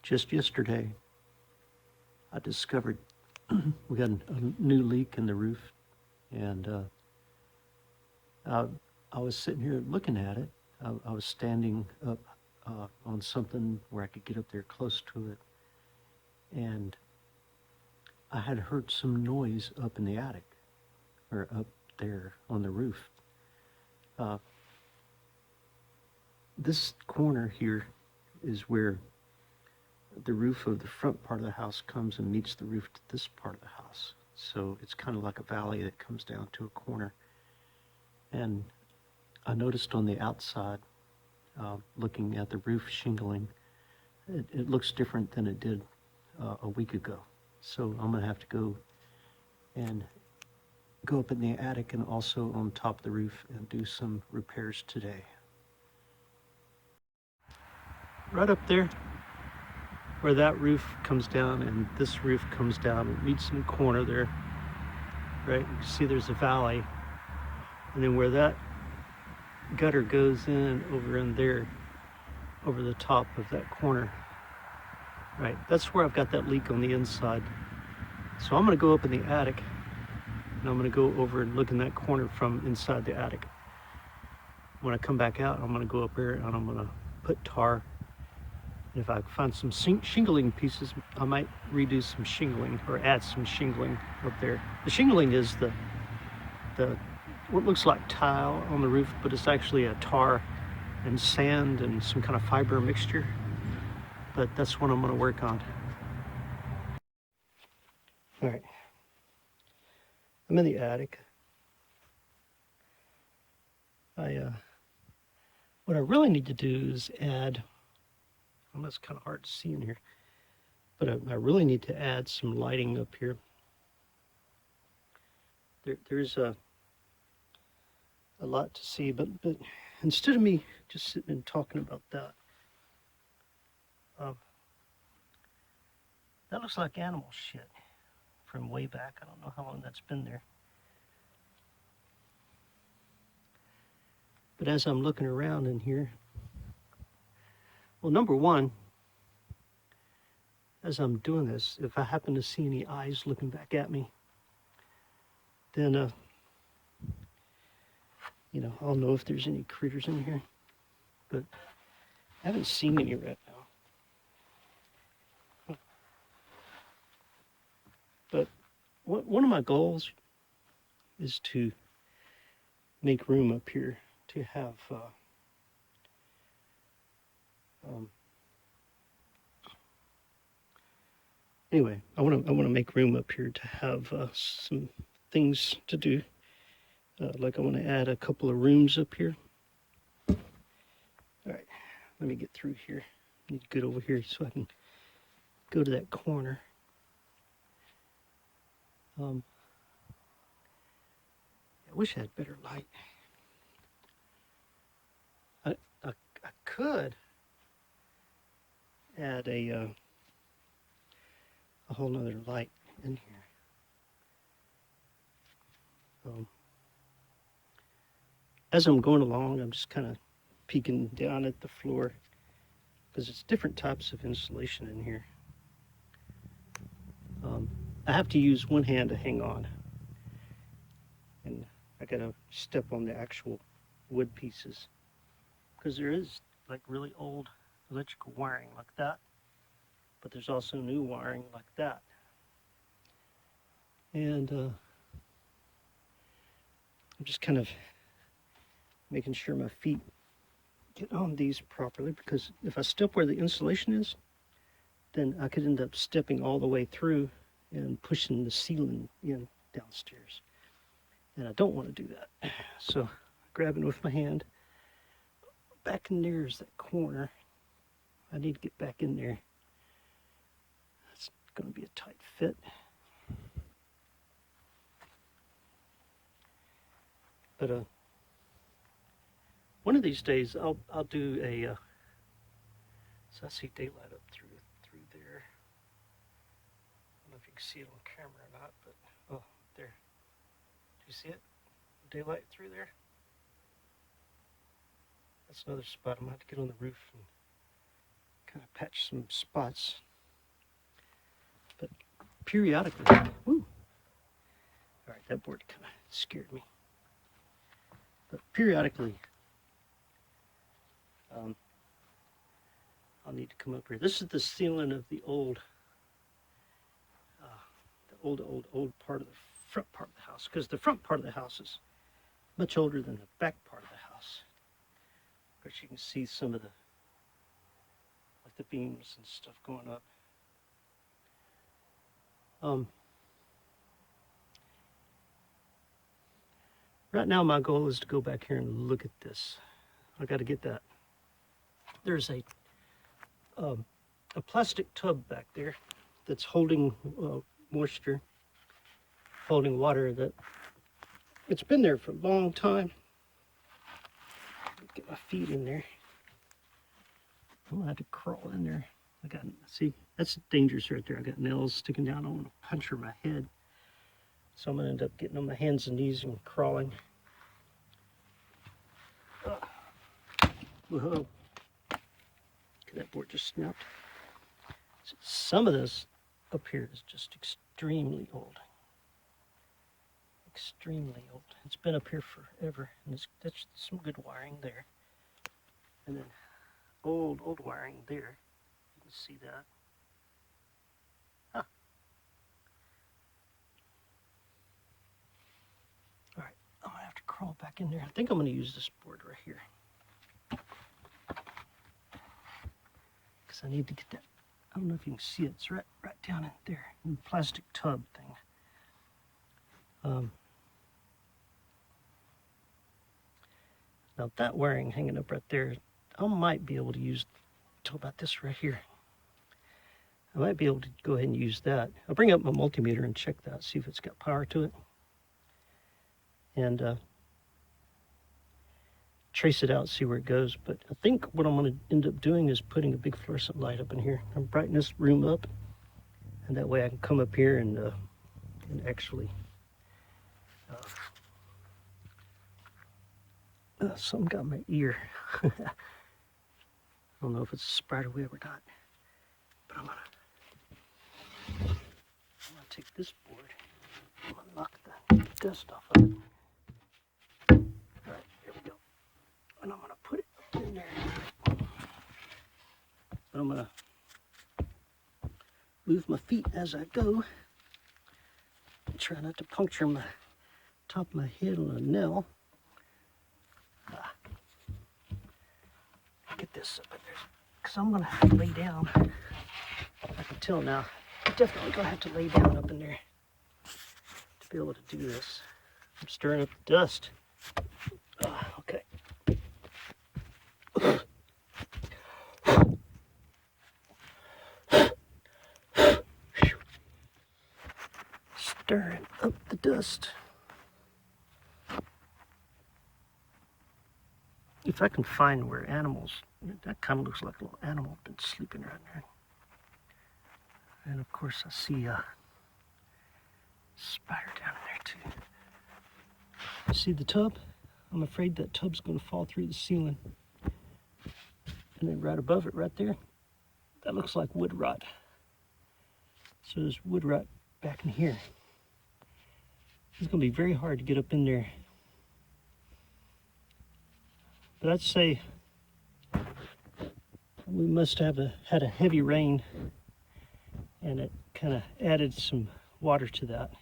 Just yesterday, I discovered we got a new leak in the roof, and I was sitting here looking at it. I was standing up on something where I could get up there close to it, and I had heard some noise up in the attic, or up there on the roof. Uh, this corner here is where the roof of the front part of the house comes and meets the roof to this part of the house. So it's kind of like a valley that comes down to a corner. And I noticed on the outside, looking at the roof shingling, it looks different than it did a week ago. So I'm gonna have to go up in the attic and also on top of the roof and do some repairs today. Right up there, where that roof comes down and this roof comes down, it meets in the corner there, right? You see there's a valley, and then where that gutter goes in over in there, over the top of that corner, right? That's where I've got that leak on the inside. So I'm gonna go up in the attic, and I'm gonna go over and look in that corner from inside the attic. When I come back out, I'm gonna go up there and I'm gonna put tar. And if I find some shingling pieces, I might redo some shingling or add some shingling up there. The shingling is the what looks like tile on the roof, but it's actually a tar and sand and some kind of fiber mixture. But that's what I'm going to work on. All right, I'm in the attic. What I really need to do is add, well, that's kind of hard to see in here, but I really need to add some lighting up here. There's a lot to see, but instead of me just sitting and talking about that, that looks like animal shit from way back. I don't know how long that's been there. But as I'm looking around in here, well, number one, as I'm doing this, if I happen to see any eyes looking back at me, then, I'll know if there's any critters in here. But I haven't seen any right now. But one of my goals is to make room up here to have anyway, I want to make room up here to have some things to do. Like I want to add a couple of rooms up here. All right, let me get through here. I need to get over here so I can go to that corner. I wish I had better light. I could add a whole nother light in here. As I'm going along, I'm just kind of peeking down at the floor because it's different types of insulation in here. I have to use one hand to hang on, and I gotta step on the actual wood pieces because there is like really old electrical wiring like that, but there's also new wiring like that. And I'm just kind of making sure my feet get on these properly, because if I step where the insulation is, then I could end up stepping all the way through and pushing the ceiling in downstairs. And I don't want to do that. So grabbing with my hand, back in there is that corner. I need to get back in there. It's going to be a tight fit. But one of these days I'll do a so I see daylight up through there. I don't know if you can see it on camera or not, but oh, there. Do you see it? Daylight through there? That's another spot. I'm gonna have to get on the roof and kind of patch some spots. But periodically, woo, all right, that board kind of scared me. But periodically, I'll need to come up here. This is the ceiling of the old part of the front part of the house, because the front part of the house is much older than the back part of the house. Of course, you can see some of the beams and stuff going up. Right now, my goal is to go back here and look at this. I got to get that. There's a plastic tub back there that's holding moisture, holding water. That it's been there for a long time. Get my feet in there. I'm gonna have to crawl in there. See, that's dangerous right there. I got nails sticking down. I want to puncture my head. So I'm gonna end up getting on my hands and knees and crawling. Whoa. That board just snapped. So some of this up here is just extremely old. Extremely old. It's been up here forever, and that's some good wiring there. And then old wiring there. You can see that. Huh. All right, I'm gonna have to crawl back in there. I think I'm gonna use this board right here, because I need to get that. I don't know if you can see it. It's right down in there, in the plastic tub thing. Now that wiring hanging up right there, I might be able to use, talk about this right here. I might be able to go ahead and use that. I'll bring up my multimeter and check that, see if it's got power to it. And trace it out, see where it goes. But I think what I'm gonna end up doing is putting a big fluorescent light up in here. I'm brightening this room up, and that way I can come up here and actually, something got my ear. I don't know if it's a spider web or not, but I'm gonna take this board. I'm gonna knock the dust off of it. All right, here we go. And I'm gonna put it up in there. But I'm gonna move my feet as I go. Try not to puncture my top of my head on a nail. Get this up in there, because I'm gonna have to lay down. I can tell now. I'm definitely gonna have to lay down up in there to be able to do this. I'm stirring up the dust. Okay. Stirring up the dust. If I can find where animals, that kind of looks like a little animal been sleeping right there. And of course I see a spider down in there too. See the tub? I'm afraid that tub's gonna fall through the ceiling. And then right above it, right there, that looks like wood rot. So there's wood rot back in here. It's gonna be very hard to get up in there. But I'd say we must have had a heavy rain, and it kind of added some water to that.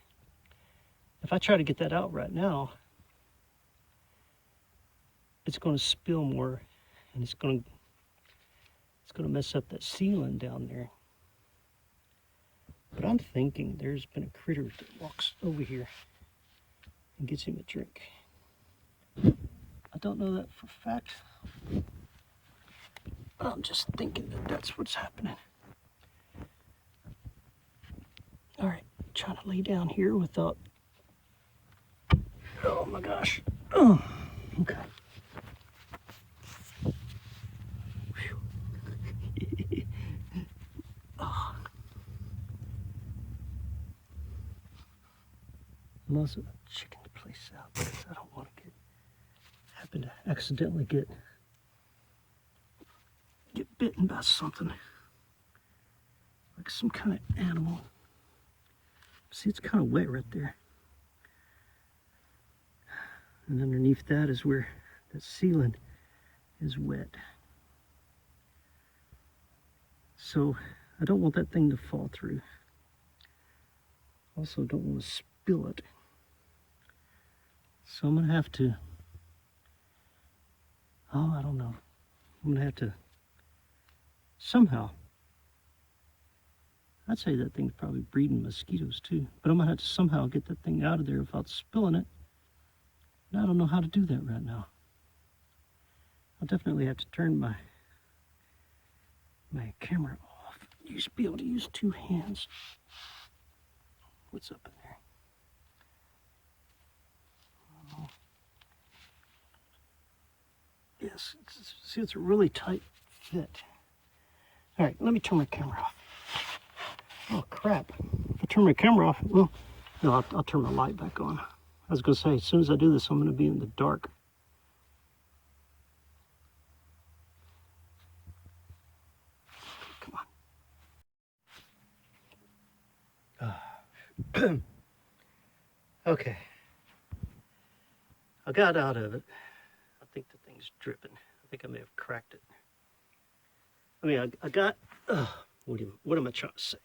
If I try to get that out right now, it's going to spill more, and it's going to mess up that ceiling down there. But I'm thinking there's been a critter that walks over here and gets him a drink. I don't know that for a fact. I'm just thinking that that's what's happening. All right, trying to lay down here without, oh my gosh. Oh, okay. Oh. I'm also checking the place out because I don't want to happen to accidentally get bitten by something. like some kind of animal. See, it's kind of wet right there. And underneath that is where that ceiling is wet. So I don't want that thing to fall through. Also don't want to spill it. So I'm gonna have to, I don't know. I'm gonna have to somehow, I'd say that thing's probably breeding mosquitoes too, but I'm gonna have to somehow get that thing out of there without spilling it. And I don't know how to do that right now. I'll definitely have to turn my camera off. Be able to use two hands. What's up in there? Yes, see, it's a really tight fit. All right, let me turn my camera off. Oh crap! If I turn my camera off, well, no, I'll turn my light back on. I was gonna say, as soon as I do this, I'm gonna be in the dark. Come on. Okay. I got out of it. I think the thing's dripping. I think I may have cracked it. I mean, I got, what am I trying to say?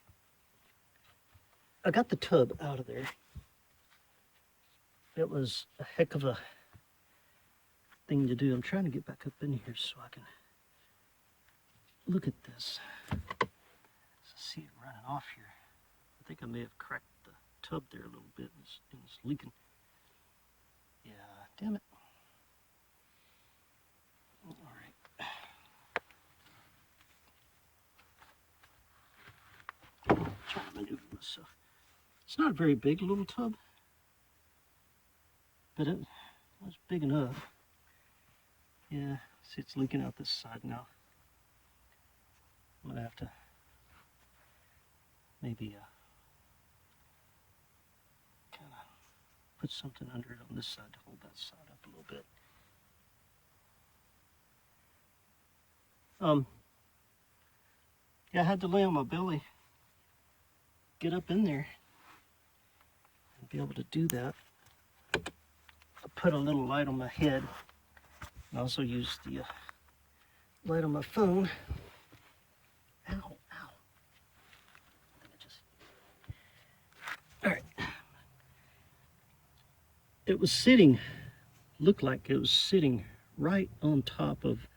I got the tub out of there. It was a heck of a thing to do. I'm trying to get back up in here so I can look at this. See it running off here. I think I may have cracked the tub there a little bit and it's leaking. Yeah, damn it. All right. Trying to maneuver myself. It's not a very big little tub, but it was big enough. Yeah, see, it's leaking out this side now. I'm gonna have to maybe kind of put something under it on this side to hold that side up a little bit. Yeah, I had to lay on my belly, get up in there, and be able to do that. I put a little light on my head, and also use the light on my phone. Ow, ow. All right. It was sitting, looked like it was sitting right on top of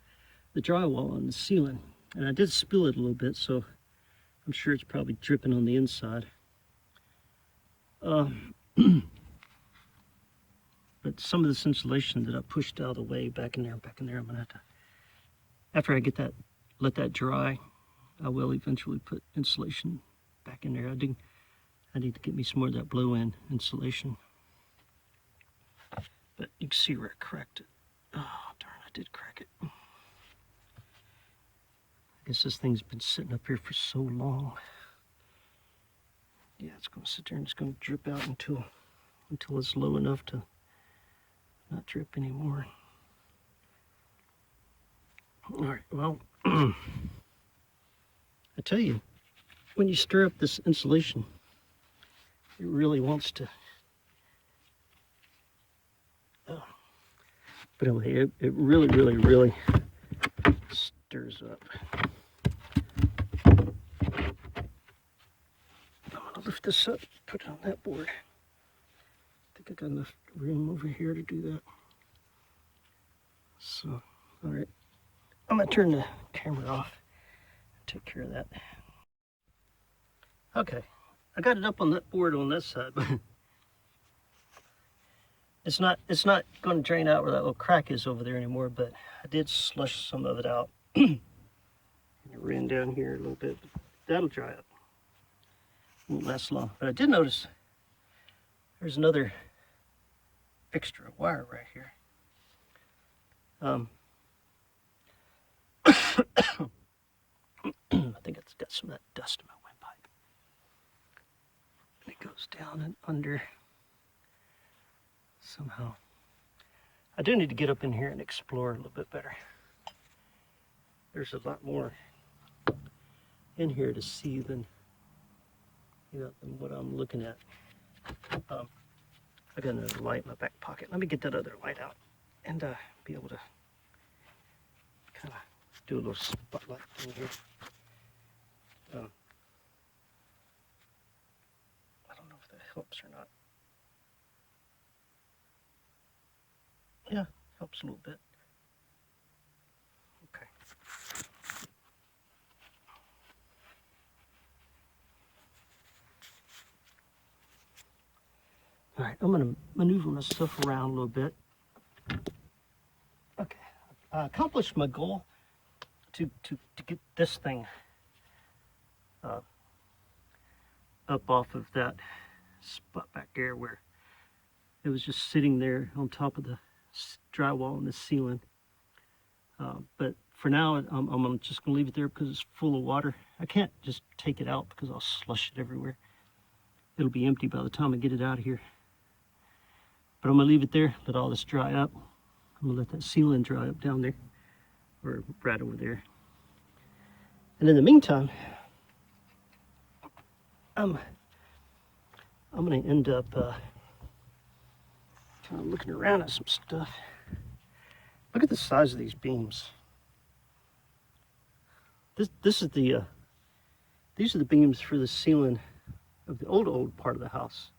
the drywall on the ceiling. And I did spill it a little bit, so I'm sure it's probably dripping on the inside. But some of this insulation that I pushed out of the way back in there, I'm gonna have to, after I get that, let that dry, I will eventually put insulation back in there. I need to get me some more of that blow-in insulation. But you can see where I cracked it. Oh, darn, I did crack it. I guess this thing's been sitting up here for so long. Yeah, it's gonna sit there and it's gonna drip out until it's low enough to not drip anymore. All right, well, I tell you, when you stir up this insulation, it really wants to, but anyway, it really, really, really stirs up. I'm gonna lift this up, put it on that board. I think I got enough room over here to do that. So, all right, I'm gonna turn the camera off and take care of that. Okay, I got it up on that board on this side, but it's not going to drain out where that little crack is over there anymore, but I did slush some of it out. It ran down here a little bit, but that'll dry up. Won't last long. But I did notice there's another extra wire right here. I think it's got some of that dust in my windpipe. And it goes down and under somehow. I do need to get up in here and explore a little bit better. There's a lot more in here to see than than what I'm looking at. I got another light in my back pocket. Let me get that other light out and be able to kind of do a little spotlight thing here. I don't know if that helps or not. Yeah, helps a little bit. Okay. All right, I'm going to maneuver myself around a little bit. Okay, I accomplished my goal to get this thing up off of that spot back there where it was just sitting there on top of the drywall and the ceiling. But for now, I'm just going to leave it there because it's full of water. I can't just take it out because I'll slush it everywhere. It'll be empty by the time I get it out of here. But I'm going to leave it there, let all this dry up. I'm going to let that ceiling dry up down there, or right over there. And in the meantime, I'm going to end up kind of looking around at some stuff. Look at the size of these beams. This is the these are the beams for the ceiling of the old part of the house.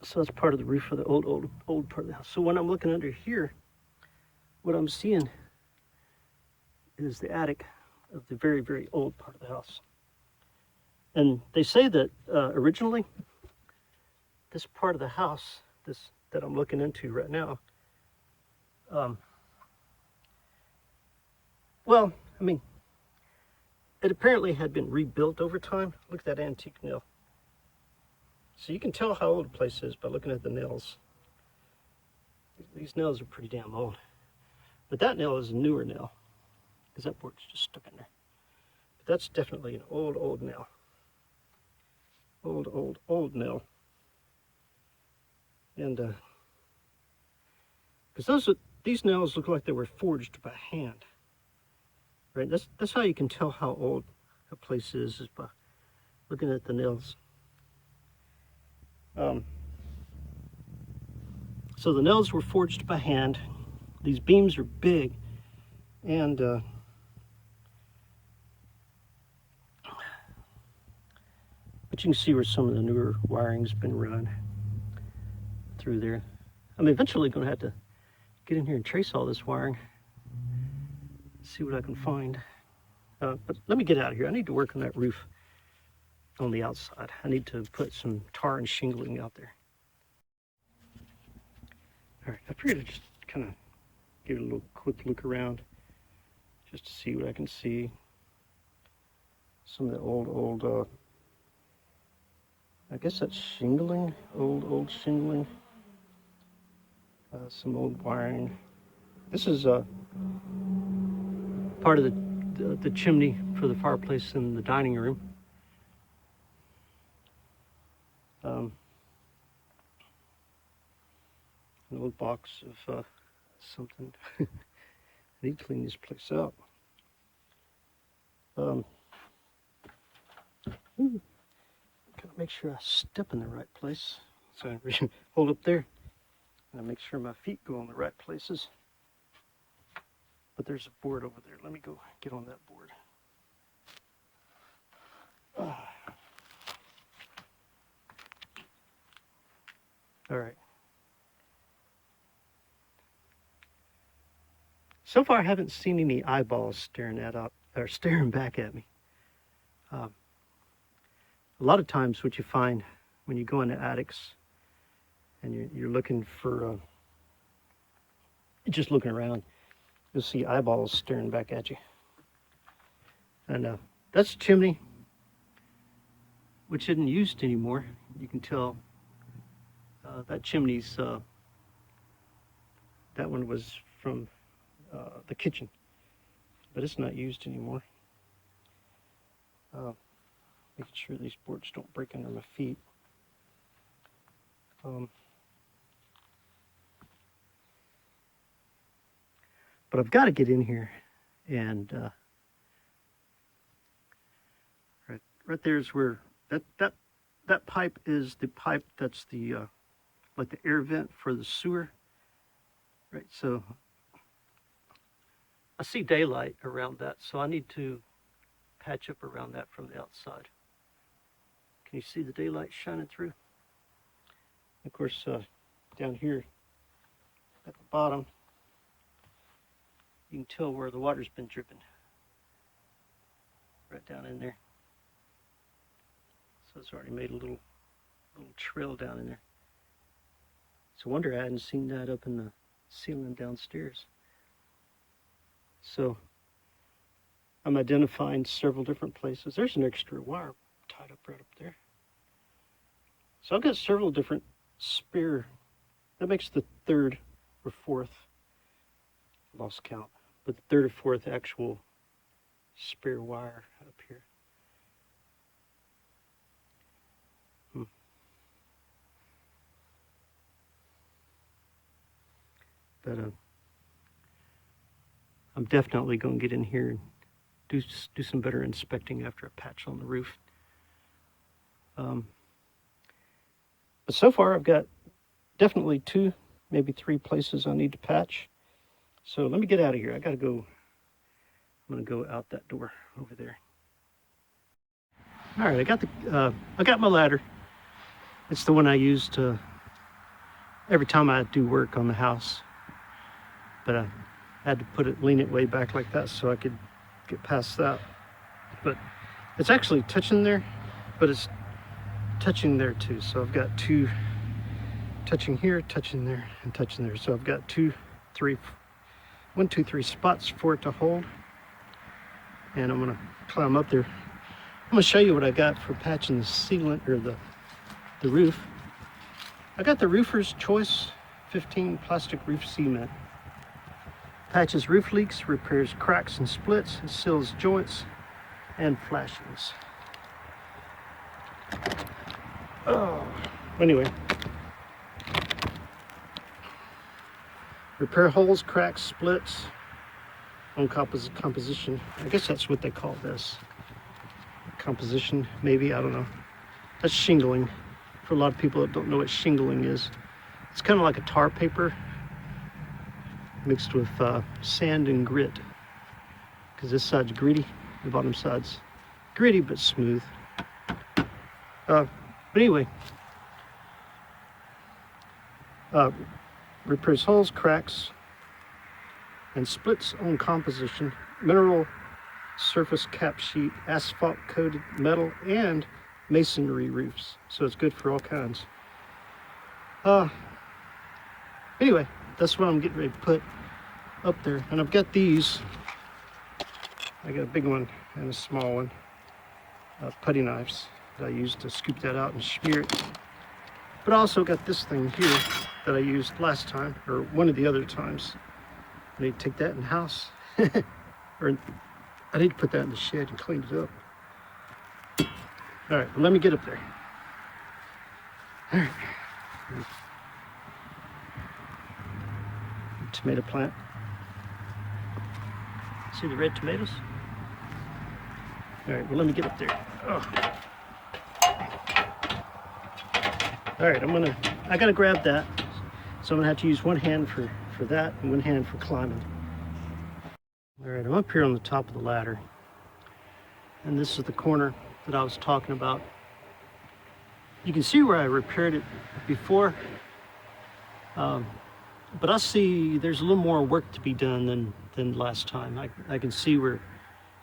So that's part of the roof of the old part of the house. So when I'm looking under here, what I'm seeing is the attic of the very, very old part of the house. And they say that originally, this part of the house, this that I'm looking into right now, well, I mean, it apparently had been rebuilt over time. Look at that antique nail. So you can tell how old a place is by looking at the nails. These nails are pretty damn old. But that nail is a newer nail, because that board's just stuck in there. But that's definitely an old nail. Old nail. And because these nails look like they were forged by hand. Right? That's how you can tell how old a place is by looking at the nails. So the nails were forged by hand. These beams are big, and but you can see where some of the newer wiring's been run through there. I'm eventually going to have to get in here and trace all this wiring, see what I can find. But let me get out of here. I need to work on that roof on the outside. I need to put some tar and shingling out there. All right, I figured I'd just kind of give it a little quick look around just to see what I can see. Some of the old, I guess that's shingling, old shingling. Some old wiring. This is part of the chimney for the fireplace in the dining room. An old box of something. I need to clean this place out. Gotta make sure I step in the right place. So I hold up there and I make sure my feet go in the right places. But there's a board over there. Let me go get on that board. All right. So far, I haven't seen any eyeballs staring back at me. A lot of times, what you find when you go into attics and you're looking for, just looking around, you'll see eyeballs staring back at you. And that's a chimney, which isn't used anymore. You can tell that chimney's, that one was from the kitchen, but it's not used anymore. Making sure these boards don't break under my feet. But I've got to get in here, and right there's where that pipe is the pipe that's the like the air vent for the sewer. Right, so I see daylight around that, so I need to patch up around that from the outside. Can you see the daylight shining through? Of course, down here at the bottom, you can tell where the water's been dripping. Right down in there. So it's already made a little trail down in there. It's a wonder I hadn't seen that up in the ceiling downstairs. So I'm identifying several different places. There's an extra wire tied up right up there. So I've got several different spare, that makes the third or fourth, lost count, but the third or fourth actual spare wire up here. But I'm definitely going to get in here and do some better inspecting after I patch on the roof. But so far I've got definitely 2, maybe 3 places I need to patch. So let me get out of here. I gotta go. I'm gonna go out that door over there. All right, I got my ladder. It's the one I use to every time I do work on the house. But I had to lean it way back like that so I could get past that. But it's actually touching there, but it's touching there too. So I've got 2 touching here, touching there, and touching there. So I've got 1, 2, 3 spots for it to hold. And I'm gonna climb up there. I'm gonna show you what I got for patching the sealant or the roof. I got the Roofer's Choice 15 plastic roof cement. Patches roof leaks, repairs cracks and splits, it seals joints and flashings. Oh, anyway. Repair holes, cracks, splits on composition. I guess that's what they call this. Composition, maybe, I don't know. That's shingling. For a lot of people that don't know what shingling is. It's kind of like a tar paper mixed with sand and grit, because this side's gritty, the bottom side's gritty but smooth. But anyway, repairs holes, cracks, and splits on composition, mineral surface cap sheet, asphalt coated metal, and masonry roofs. So it's good for all kinds. Anyway, that's what I'm getting ready to put up there. And I've got these. I got a big one and a small one. Putty knives that I use to scoop that out and smear it. But I also got this thing here that I used last time, or one of the other times. I need to take that in the house. Or I need to put that in the shed and clean it up. All right, well, let me get up there. All right. Tomato plant. See the red tomatoes? All right, well, let me get up there. Oh. All right, I gotta grab that. So I'm gonna have to use one hand for that and one hand for climbing. All right, I'm up here on the top of the ladder. And this is the corner that I was talking about. You can see where I repaired it before. But I see there's a little more work to be done than last time. I can see where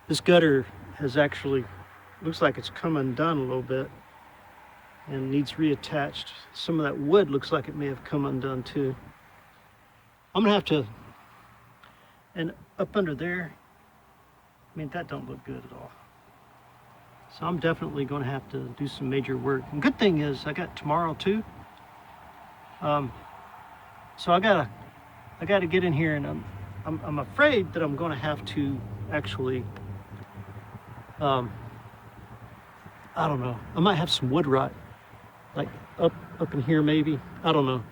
this gutter has actually, looks like it's come undone a little bit and needs reattached. Some of that wood looks like it may have come undone too. I'm gonna have to, and up under there, I mean, that don't look good at all. So I'm definitely gonna have to do some major work. And good thing is I got tomorrow too. So I gotta get in here, and I'm afraid that I'm gonna have to actually, I don't know. I might have some wood rot, like up in here maybe. I don't know.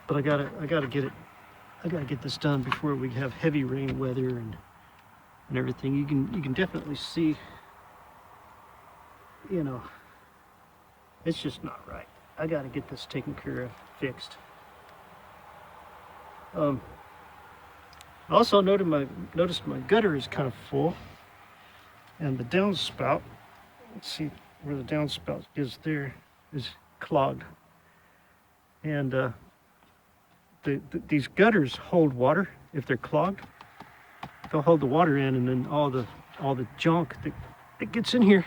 But I gotta get it I gotta get this done before we have heavy rain weather and everything. You can definitely see, you know, it's just not right. I gotta get this taken care of, fixed. I also noticed my gutter is kind of full, and the downspout, let's see where the downspout is there, is clogged. And these gutters hold water. If they're clogged, they'll hold the water in, and then all the junk that gets in here,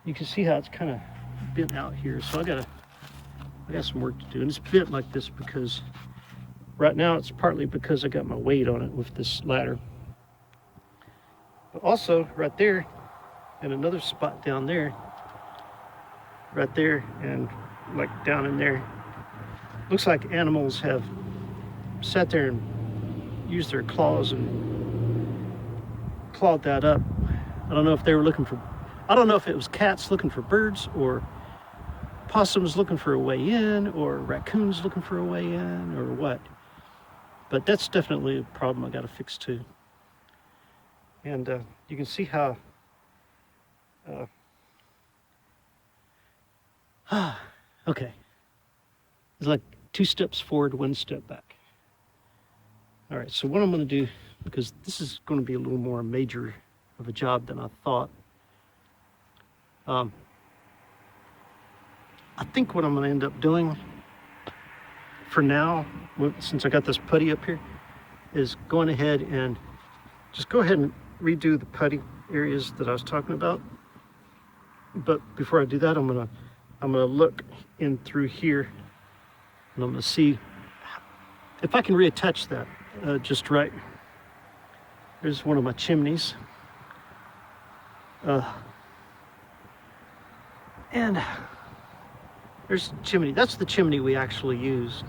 you can see how it's kind of bent out here. So I got some work to do, and it's bent like this because right now it's partly because I got my weight on it with this ladder, but also right there and another spot down there, right there, and like down in there, looks like animals have sat there and used their claws and clawed that up. I don't know if they were looking for, I don't know if it was cats looking for birds, or possums looking for a way in, or raccoons looking for a way in, or what. But that's definitely a problem I got to fix too. And you can see how okay, it's like 2 steps forward, 1 step back. All right, so what I'm going to do, because this is going to be a little more major of a job than I thought, I think what I'm going to end up doing for now, since I got this putty up here, is going ahead and just go ahead and redo the putty areas that I was talking about. But before I do that, I'm gonna look in through here, and I'm gonna see if I can reattach that just right. There's one of my chimneys, and there's the chimney. That's the chimney we actually use.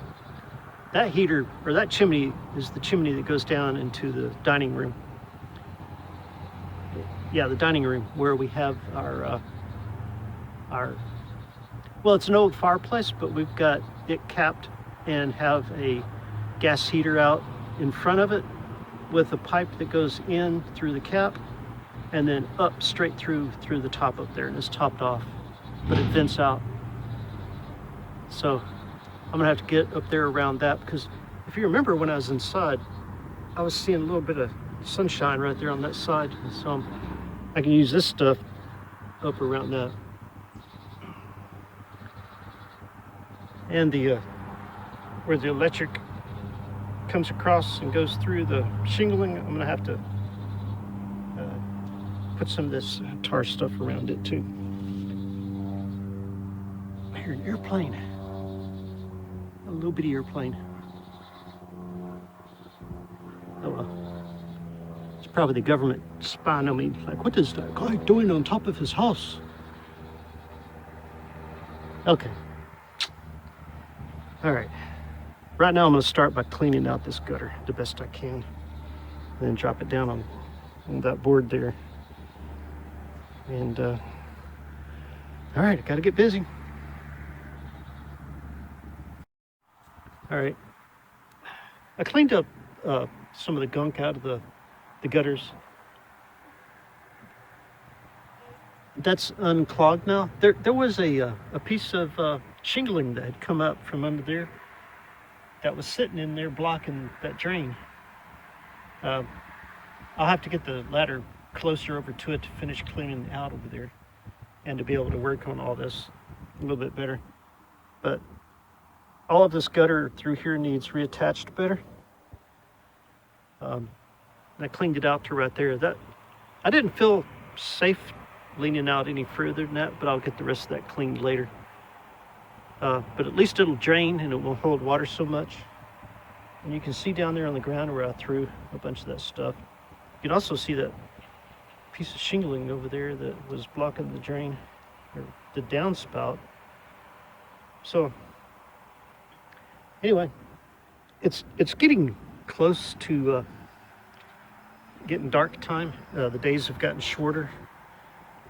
That heater, or that chimney, is the chimney that goes down into the dining room. Yeah, the dining room, where we have our well, it's an old fireplace, but we've got it capped and have a gas heater out in front of it with a pipe that goes in through the cap and then up straight through the top up there, and it's topped off, but it vents out. So I'm gonna have to get up there around that, because if you remember when I was inside, I was seeing a little bit of sunshine right there on that side, so I can use this stuff up around that. And where the electric comes across and goes through the shingling, I'm gonna have to put some of this tar stuff around it too. I hear an airplane, a little bitty airplane. Oh well, it's probably the government spying on me, like, what is that guy doing on top of his house? Okay. All right, right now I'm going to start by cleaning out this gutter the best I can, and then drop it down on that board there. And all right, I got to get busy. All right, I cleaned up some of the gunk out of the gutters. That's unclogged now. There was a piece of shingling that had come up from under there that was sitting in there blocking that drain. I'll have to get the ladder closer over to it to finish cleaning out over there, and to be able to work on all this a little bit better. But all of this gutter through here needs reattached better. I cleaned it out to right there. That I didn't feel safe leaning out any further than that, but I'll get the rest of that cleaned later. But at least it'll drain and it won't hold water so much. And you can see down there on the ground where I threw a bunch of that stuff. You can also see that piece of shingling over there that was blocking the drain, or the downspout. So anyway, it's getting close to getting dark time. The days have gotten shorter,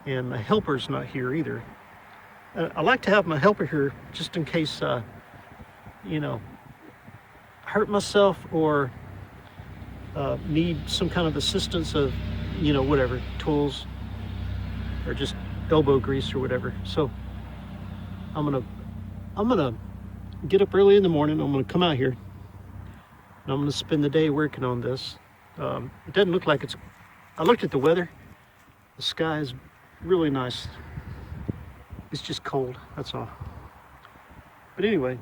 and my helper's not here either. I like to have my helper here just in case, you know, hurt myself or need some kind of assistance of, you know, whatever, tools or just elbow grease or whatever. So I'm gonna get up early in the morning. I'm gonna come out here and I'm gonna spend the day working on this. It doesn't look like it's, I looked at the weather. The sky is really nice. It's just cold, that's all. But anyway,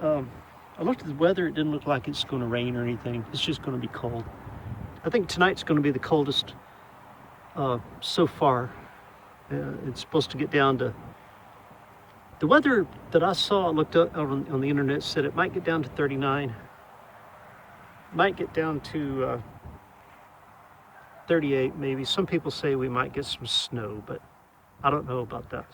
I looked at the weather. It didn't look like it's going to rain or anything. It's just going to be cold. I think tonight's going to be the coldest so far. It's supposed to get down to, the weather that I saw, I looked up on the internet, said it might get down to 39. Might get down to 38 maybe. Some people say we might get some snow, but I don't know about that.